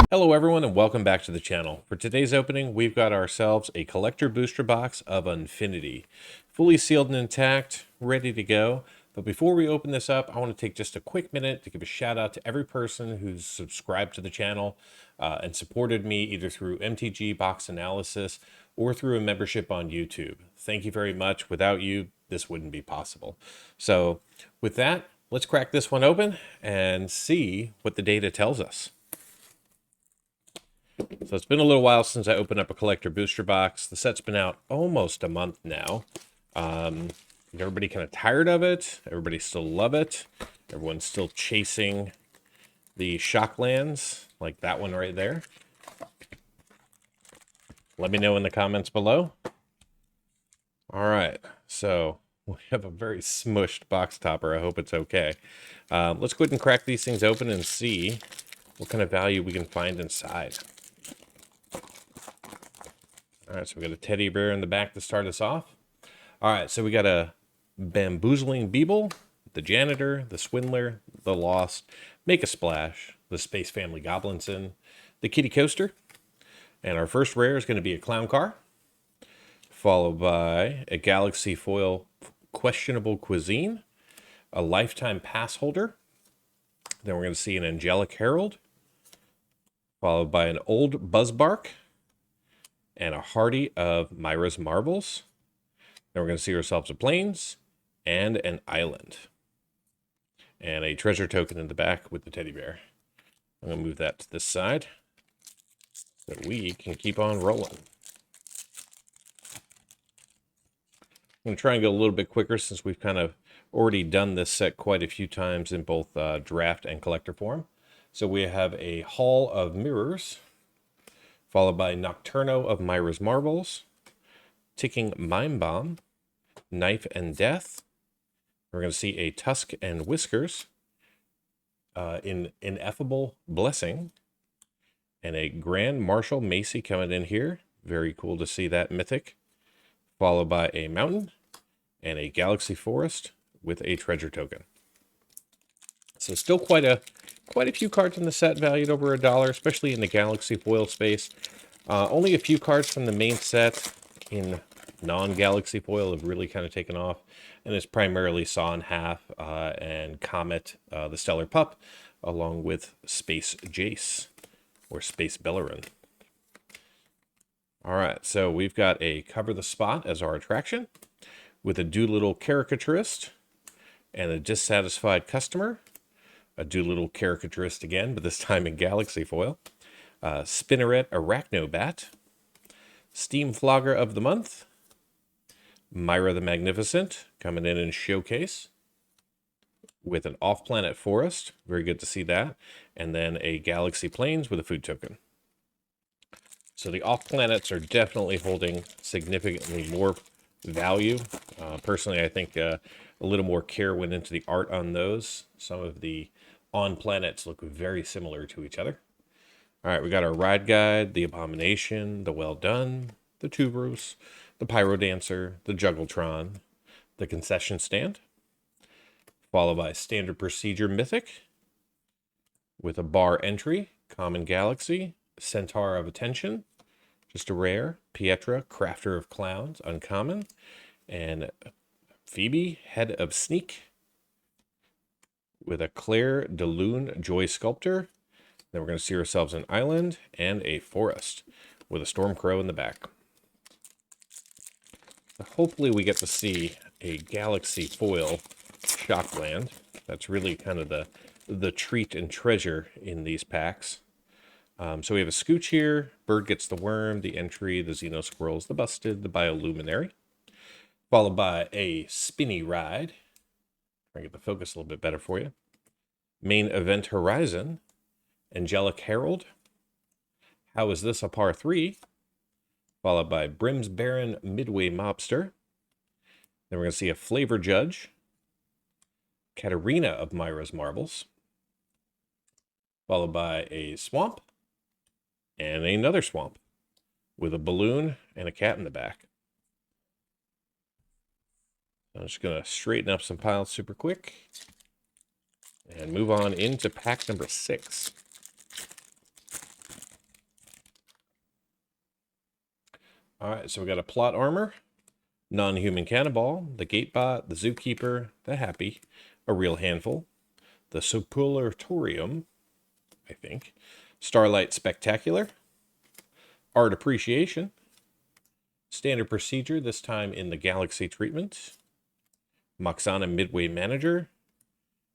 Hello everyone and welcome back to the channel. For today's opening, we've got ourselves a collector booster box of Unfinity. Fully sealed and intact, ready to go. But before we open this up, I want to take just a quick minute to give a shout out to every person who's subscribed to the channel and supported me either through MTG Box Analysis or through a membership on YouTube. Thank you very much. Without you, this wouldn't be possible. So with that, let's crack this one open and see what the data tells us. So it's been a little while since I opened up a collector booster box. The set's been out almost a month now. Everybody kind of tired of it. Everybody still love it. Everyone's still chasing the Shocklands, like that one right there. Let me know in the comments below. All right, so we have a very smushed box topper. I hope it's okay. Let's go ahead and crack these things open and see what kind of value we can find inside. All right, so we got a teddy bear in the back to start us off. All right, so we got a bamboozling Beeble, the janitor, the swindler, the lost, make a splash, the Space Family Goblinson, the kitty coaster, and our first rare is going to be a clown car, followed by a galaxy foil questionable cuisine, a lifetime pass holder. Then we're going to see an angelic herald, followed by an old buzzbark, and a Hardy of Myra's Marbles. Then we're going to see ourselves a Plains and an Island. And a treasure token in the back with the teddy bear. I'm going to move that to this side so we can keep on rolling. I'm going to try and go a little bit quicker since we've kind of already done this set quite a few times in both draft and collector form. So we have a Hall of Mirrors, followed by Nocturno of Myra's Marbles, Ticking Mime Bomb, Knife and Death. We're going to see a Tusk and Whiskers, in Ineffable Blessing, and a Grand Marshal Macy coming in here. Very cool to see that mythic. Followed by a Mountain and a Galaxy Forest with a treasure token. So still quite a few cards in the set valued over $1, especially in the Galaxy foil space. Only a few cards from the main set in non-Galaxy foil have really kind of taken off, and it's primarily Saw in Half and Comet, the Stellar Pup, along with Space Jace or Space Bellerin. All right, so we've got a Cover the Spot as our attraction with a Doolittle Caricaturist and a Dissatisfied Customer, a Doolittle Caricaturist again, but this time in Galaxy foil, Spinneret Arachnobat, Steam Flogger of the Month, Myra the Magnificent coming in Showcase with an Off-Planet Forest. Very good to see that. And then a Galaxy Plains with a food token. So the off-planets are definitely holding significantly more value. Personally, I think a little more care went into the art on those. Some of the on-planets look very similar to each other. All right, we got our Ride Guide, the Abomination, the Well Done, the Tuberose, the Pyro Dancer, the Juggletron, the Concession Stand, followed by Standard Procedure Mythic with a bar entry, Common Galaxy, Centaur of Attention, just a rare, Pietra, Crafter of Clowns, uncommon, and Phoebe, Head of Sneak, with a Claire de Lune, Joy Sculptor. Then we're going to see ourselves an Island and a Forest with a Stormcrow in the back. Hopefully we get to see a Galaxy foil Shockland. That's really kind of the treat and treasure in these packs. So we have a Scooch here, Bird Gets the Worm, the Entry, the Xeno Squirrels, the Busted, the Bioluminary, followed by a Spinny Ride. Try and get the focus a little bit better for you. Main Event Horizon, Angelic Herald, How Is This a Par 3? Followed by Brim's Baron Midway Mobster. Then we're going to see a Flavor Judge, Katarina of Myra's Marbles, followed by a Swamp and another Swamp with a balloon and a cat in the back. I'm just going to straighten up some piles super quick and move on into pack number 6. All right, so we got a plot armor, non-human cannonball, the gatebot, the zookeeper, the happy, a real handful, the supulatorium, I think, starlight spectacular, art appreciation, standard procedure, this time in the galaxy treatment, Moxana midway manager,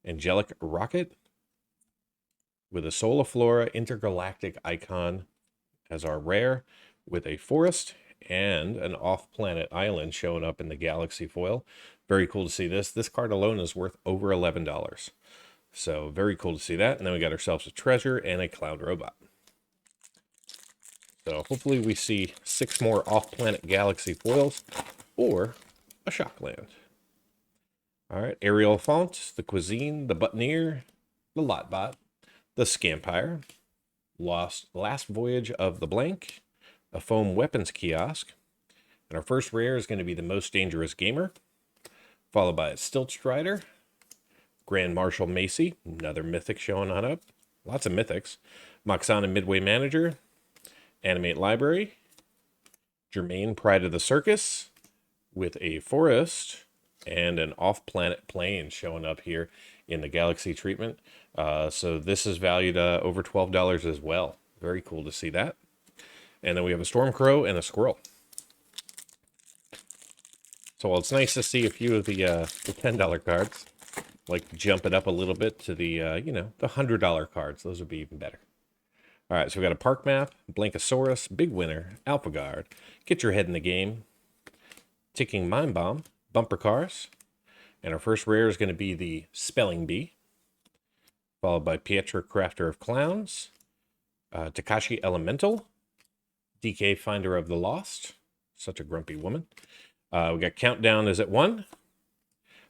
angelic rocket, with a Soliflora intergalactic icon as our rare, with a forest and an off-planet island showing up in the galaxy foil. Very cool to see this. This card alone is worth over $11. So very cool to see that. And then we got ourselves a treasure and a clown robot. So hopefully we see 6 more off-planet galaxy foils or a Shockland. All right, Aerial Font, the Cuisine, the Buttoneer, the Lotbot, the Scampire, Last Voyage of the Blank, a Foam Weapons Kiosk, and our first rare is going to be the Most Dangerous Gamer, followed by a Stilt Strider, Grand Marshal Macy, another mythic showing on up, lots of mythics, Moxana Midway Manager, Animate Library, Germain Pride of the Circus, with a forest and an off-planet plane showing up here in the galaxy treatment. So this is valued over $12 as well. Very cool to see that. And then we have a Stormcrow and a Squirrel. So while it's nice to see a few of the $10 cards, like jump it up a little bit to the the $100 cards. Those would be even better. All right, so we got a Park Map, Blankosaurus, Big Winner, Alpha Guard, Get Your Head in the Game, Ticking Mine Bomb, Bumper Cars, and our first rare is going to be the Spelling Bee, followed by Pietra Crafter of Clowns, Takashi Elemental, DK Finder of the Lost, such a grumpy woman. We got Countdown is at 1,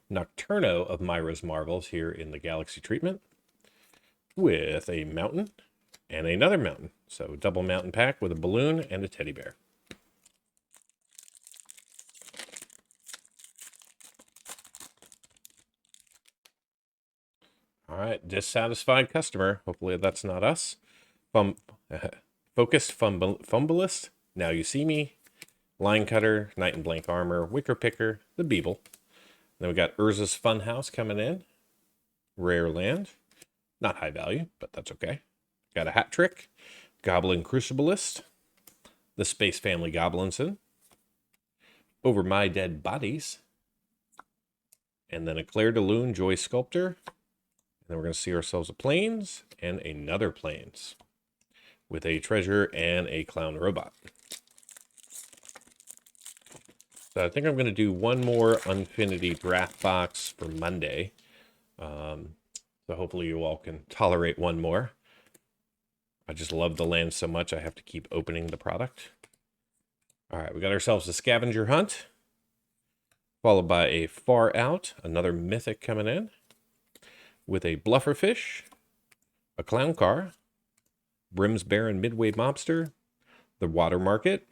Nocturno of Myra's Marvels here in the Galaxy treatment, with a mountain and another mountain. So double mountain pack with a balloon and a teddy bear. All right, dissatisfied customer. Hopefully that's not us. Focused Fumbleist. Now You See Me. Line Cutter, Knight in Blank Armor, Wicker Picker, the Beeble. Then we got Urza's Funhouse coming in. Rare land. Not high value, but that's okay. Got a Hat Trick, Goblin Crucibalist, the Space Family Goblinson, Over My Dead Bodies, and then a Claire de Lune Joy Sculptor. And then we're going to see ourselves a Plains and another Plains with a treasure and a clown robot. So I think I'm going to do one more Unfinity draft box for Monday. So hopefully you all can tolerate one more. I just love the land so much I have to keep opening the product. All right, we got ourselves a Scavenger Hunt, followed by a Far Out, another mythic coming in, with a Blufferfish, a Clown Car, Brim's Baron Midway Mobster, the Water Market,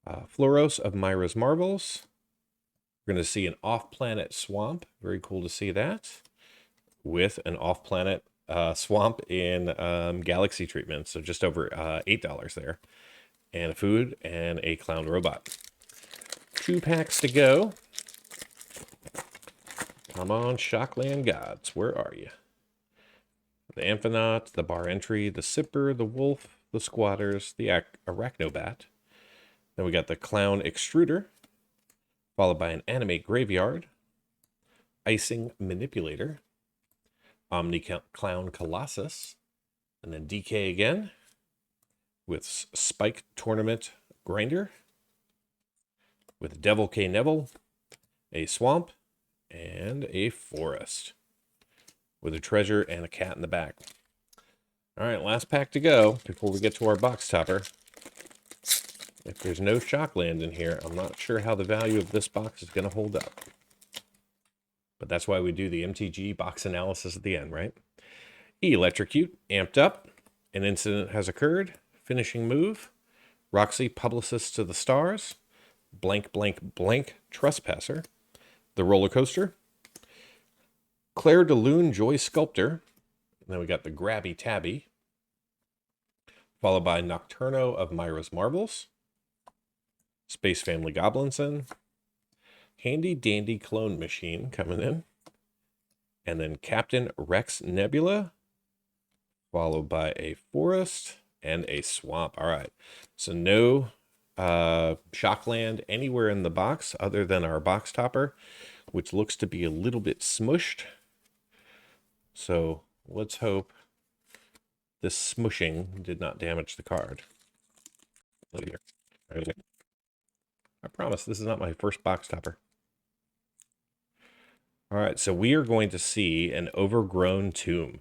Floros of Myra's Marvels. We're going to see an off-planet swamp. Very cool to see that. With an off-planet swamp in galaxy treatment. So just over $8 there. And a food and a clown robot. 2 packs to go. Come on, Shockland gods. Where are you? The Amphonaut, the Bar Entry, the Sipper, the Wolf, the Squatters, the Arachnobat. Then we got the Clown Extruder, followed by an Animate Graveyard, Icing Manipulator, Omni Clown Colossus, and then DK again with Spike Tournament Grinder, with Devil K. Neville, a Swamp, and a Forest, with a treasure and a cat in the back. All right, last pack to go before we get to our box topper. If there's no Shockland in here, I'm not sure how the value of this box is going to hold up. But that's why we do the MTG box analysis at the end, right? Electrocute, Amped Up, an incident has occurred, finishing move, Roxy, Publicist to the Stars, Blank, Blank, Blank, Trespasser, the Roller Coaster, Claire de Lune, Joy Sculptor, and then we got the Grabby Tabby, followed by Nocturno of Myra's Marvels, Space Family Goblinson, Handy Dandy Clone Machine coming in, and then Captain Rex Nebula, followed by a forest and a swamp. All right, so no Shockland anywhere in the box other than our box topper, which looks to be a little bit smushed. So let's hope this smushing did not damage the card. I promise this is not my first box topper. All right, so we are going to see an overgrown tomb.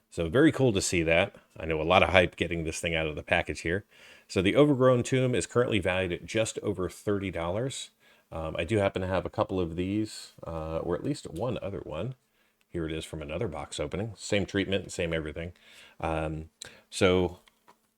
So very cool to see that. I know a lot of hype getting this thing out of the package here. So the overgrown tomb is currently valued at just over $30. I do happen to have a couple of these, or at least one other one. Here it is from another box opening. Same treatment, same everything. So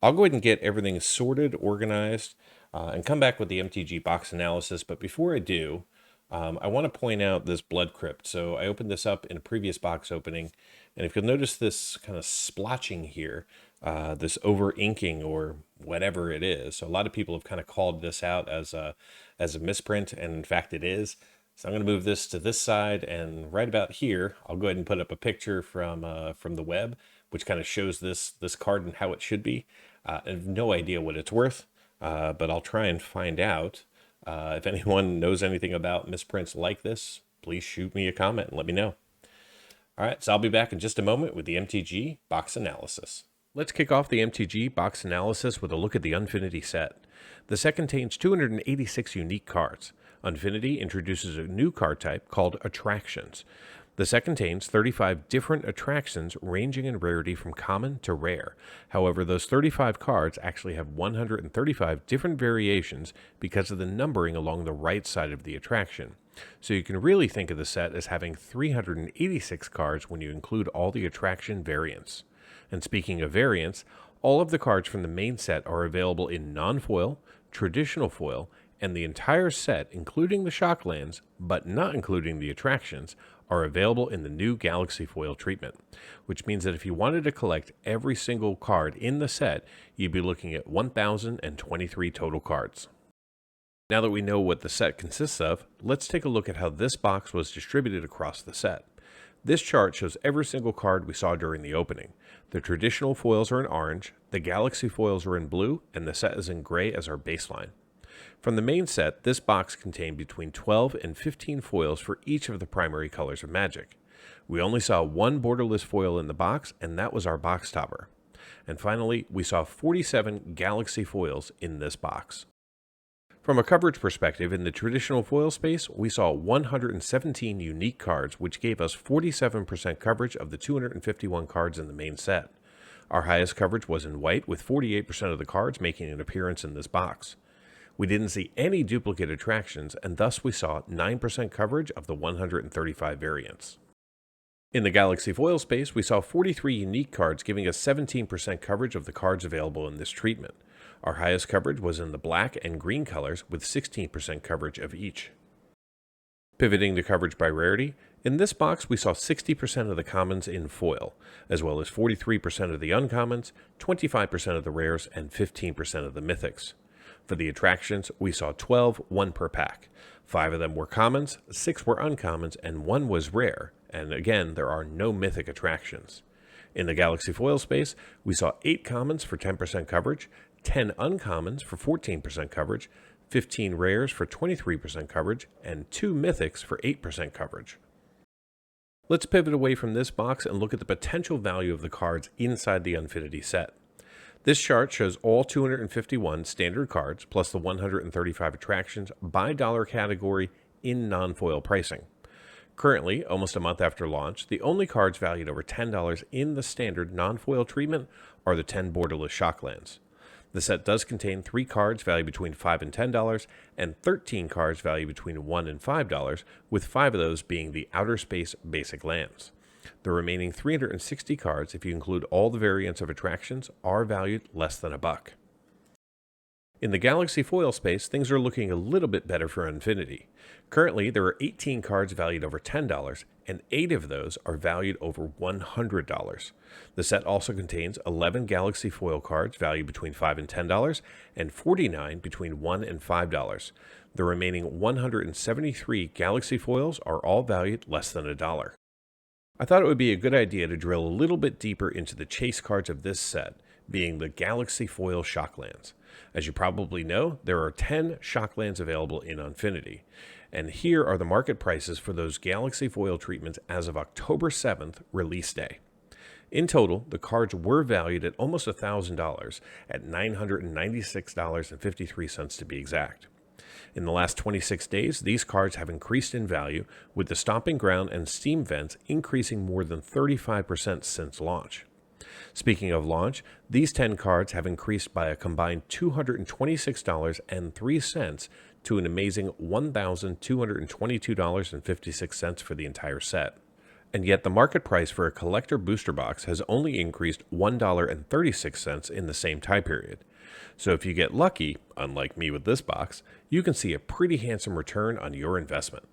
I'll go ahead and get everything sorted, organized, and come back with the MTG box analysis. But before I do, I want to point out this blood crypt. So I opened this up in a previous box opening, and if you'll notice this kind of splotching here, this over inking or whatever it is. So a lot of people have kind of called this out as a misprint, and in fact it is. So I'm going to move this to this side, and right about here, I'll go ahead and put up a picture from the web, which kind of shows this card and how it should be. I have no idea what it's worth, but I'll try and find out. If anyone knows anything about misprints like this, please shoot me a comment and let me know. All right, so I'll be back in just a moment with the MTG box analysis. Let's kick off the MTG box analysis with a look at the Unfinity set. The set contains 286 unique cards. Unfinity introduces a new card type called Attractions. The set contains 35 different attractions ranging in rarity from common to rare. However, those 35 cards actually have 135 different variations because of the numbering along the right side of the attraction. So you can really think of the set as having 386 cards when you include all the attraction variants. And speaking of variants, all of the cards from the main set are available in non-foil, traditional foil, and the entire set, including the Shocklands, but not including the attractions, are available in the new Galaxy Foil treatment, which means that if you wanted to collect every single card in the set, you'd be looking at 1,023 total cards. Now that we know what the set consists of, let's take a look at how this box was distributed across the set. This chart shows every single card we saw during the opening. The traditional foils are in orange, the Galaxy foils are in blue, and the set is in gray as our baseline. From the main set, this box contained between 12 and 15 foils for each of the primary colors of Magic. We only saw one borderless foil in the box, and that was our box topper. And finally, we saw 47 Galaxy foils in this box. From a coverage perspective, in the traditional foil space, we saw 117 unique cards, which gave us 47% coverage of the 251 cards in the main set. Our highest coverage was in white, with 48% of the cards making an appearance in this box. We didn't see any duplicate attractions, and thus we saw 9% coverage of the 135 variants. In the Galaxy Foil space, we saw 43 unique cards, giving us 17% coverage of the cards available in this treatment. Our highest coverage was in the black and green colors, with 16% coverage of each. Pivoting to coverage by rarity, in this box we saw 60% of the commons in foil, as well as 43% of the uncommons, 25% of the rares, and 15% of the mythics. For the attractions, we saw 12, one per pack. 5 of them were commons, 6 were uncommons, and 1 was rare, and again, there are no mythic attractions. In the Galaxy Foil space, we saw 8 commons for 10% coverage, 10 uncommons for 14% coverage, 15 rares for 23% coverage, and 2 mythics for 8% coverage. Let's pivot away from this box and look at the potential value of the cards inside the Unfinity set. This chart shows all 251 standard cards plus the 135 attractions by dollar category in non-foil pricing. Currently, almost a month after launch, the only cards valued over $10 in the standard non-foil treatment are the 10 borderless Shocklands. The set does contain 3 cards valued between $5 and $10, and 13 cards valued between $1 and $5, with 5 of those being the Outer Space basic lands. The remaining 360 cards, if you include all the variants of attractions, are valued less than $1. In the Galaxy foil space, things are looking a little bit better for Unfinity. Currently, there are 18 cards valued over $10, and 8 of those are valued over $100. The set also contains 11 Galaxy foil cards valued between $5 and $10, and 49 between $1 and $5. The remaining 173 Galaxy foils are all valued less than $1. I thought it would be a good idea to drill a little bit deeper into the chase cards of this set, being the Galaxy Foil Shocklands. As you probably know, there are 10 Shocklands available in Unfinity, and here are the market prices for those Galaxy Foil treatments as of October 7th, release day. In total, the cards were valued at almost $1,000 at $996.53 to be exact. In the last 26 days, these cards have increased in value, with the Stomping Ground and Steam vents increasing more than 35% since launch. Speaking of launch, these 10 cards have increased by a combined $226.03 to an amazing $1,222.56 for the entire set. And yet the market price for a collector booster box has only increased $1.36 in the same time period. So if you get lucky, unlike me with this box, you can see a pretty handsome return on your investment.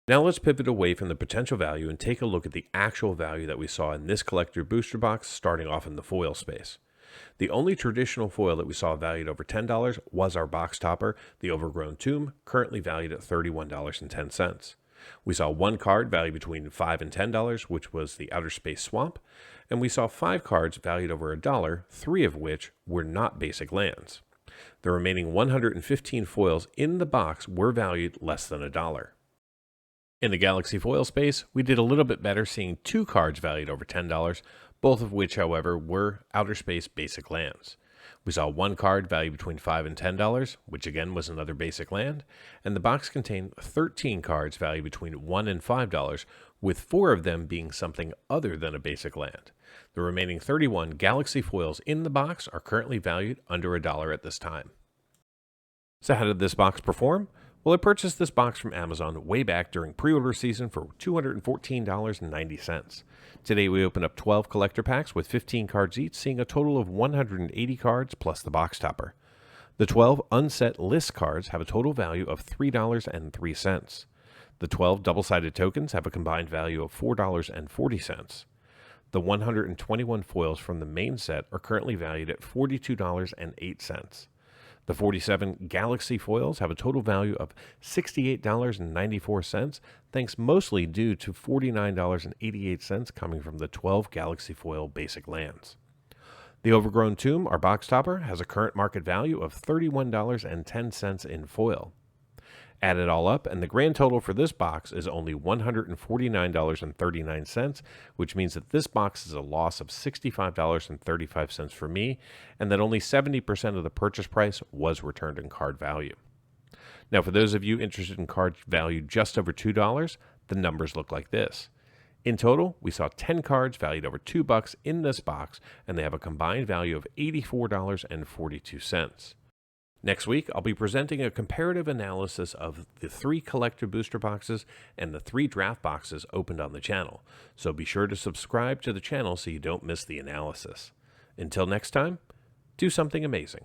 Now let's pivot away from the potential value and take a look at the actual value that we saw in this collector booster box starting off in the foil space. The only traditional foil that we saw valued over $10 was our box topper, the Overgrown Tomb, currently valued at $31.10. We saw one card valued between $5 and $10, which was the Outer Space Swamp, and we saw 5 cards valued over $1, 3 of which were not basic lands. The remaining 115 foils in the box were valued less than $1. In the Galaxy foil space, we did a little bit better, seeing 2 cards valued over $10, both of which, however, were Outer Space basic lands. We saw 1 card valued between $5 and $10, which again was another basic land, and the box contained 13 cards valued between $1 and $5, with 4 of them being something other than a basic land. The remaining 31 Galaxy foils in the box are currently valued under $1 at this time. So how did this box perform? Well, I purchased this box from Amazon way back during pre-order season for $214.90. Today we opened up 12 collector packs with 15 cards each, seeing a total of 180 cards plus the box topper. The 12 unset list cards have a total value of $3.03. The 12 double-sided tokens have a combined value of $4.40. The 121 foils from the main set are currently valued at $42.08. The 47 Galaxy foils have a total value of $68.94, thanks mostly due to $49.88 coming from the 12 Galaxy foil basic lands. The Overgrown Tomb, our box topper, has a current market value of $31.10 in foil. Add it all up, and the grand total for this box is only $149.39, which means that this box is a loss of $65.35 for me, and that only 70% of the purchase price was returned in card value. Now, for those of you interested in cards valued just over $2, the numbers look like this. In total, we saw 10 cards valued over $2 in this box, and they have a combined value of $84.42. Next week, I'll be presenting a comparative analysis of the 3 collector booster boxes and the 3 draft boxes opened on the channel, so be sure to subscribe to the channel so you don't miss the analysis. Until next time, do something amazing.